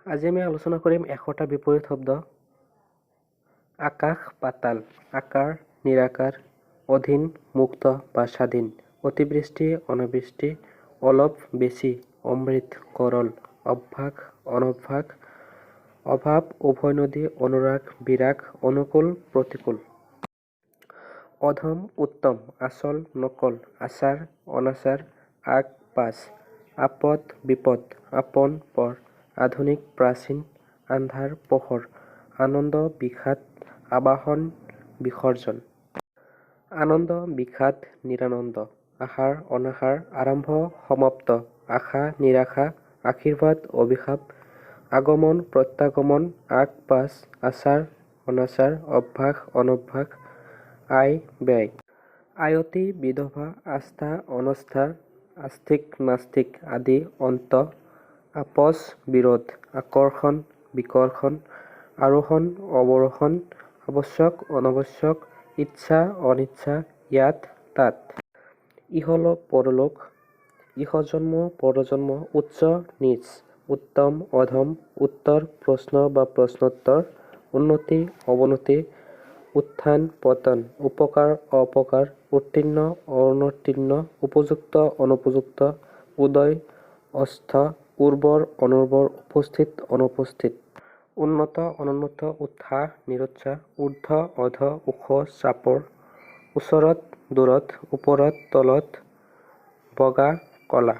আজি আমি আলোচনা কৰিম 100টা বিপৰীত শব্দ। আকাশ পাতাল, আকাৰ নিৰাকাৰ, অধীন মুক্ত বা স্বাধীন, অতিবৃষ্টি অনাবৃষ্টি, অলপ বেছি, অমৃত কৰল, অভ্যাস অনভ্যাস, অভাৱ উভৈনদী, অনুৰাগ বিৰাগ, অনুকূল প্ৰতিকূল। অধম উত্তম, আচল নকল, আচাৰ অনাচাৰ, আগ পাছ, আপদ বিপদ, আপোন পৰ, আধুনিক প্ৰাচীন, আন্ধাৰ পোহৰ, আনন্দ বিষাদ, আবাহন বিসৰ্জন। আনন্দ বিষাদ নিৰানন্দ, আহাৰ অনাহাৰ, আৰম্ভ সমাপ্ত, আশা নিৰাশা, আশীৰ্বাদ অভিশাপ, আগমন প্ৰত্যাগমন, আগ পাছ, আচাৰ অনাচাৰ, অভ্যাস অনভ্যাস, আয় ব্যয়। আয়তী বিধৱা, আস্থা অনাস্থা, আস্তিক নাস্তিক আদি অন্ত, আপোচ বিৰোধ, আকৰ্ষণ বিকৰ্ষণ, আৰোহণ অৱৰোহণ, আৱশ্যক অনাৱশ্যক, ইচ্ছা অনিচ্ছা, ইয়াত তাত। ইহলোক পৰলোক, ইহজন্ম পৰজন্ম, উচ্চ নীচ, উত্তম অধম, উত্তৰ প্ৰশ্ন বা প্ৰশ্নোত্তৰ, উন্নতি অৱনতি, উত্থান পতন, উপকাৰ অপকাৰ, উত্তীৰ্ণ অনুত্তীৰ্ণ, উপযুক্ত অনুপযুক্ত, উদয় অস্ত, উৰ্বৰ অনুৰ্বৰ, উপস্থিত অনুপস্থিত, উন্নত অনুন্নত, উৎসাহ নিৰুৎসাহ, ঊৰ্ধ্ব অধ, ওখ চাপৰ, ওচৰত দূৰত, ওপৰত তলত, বগা কলা।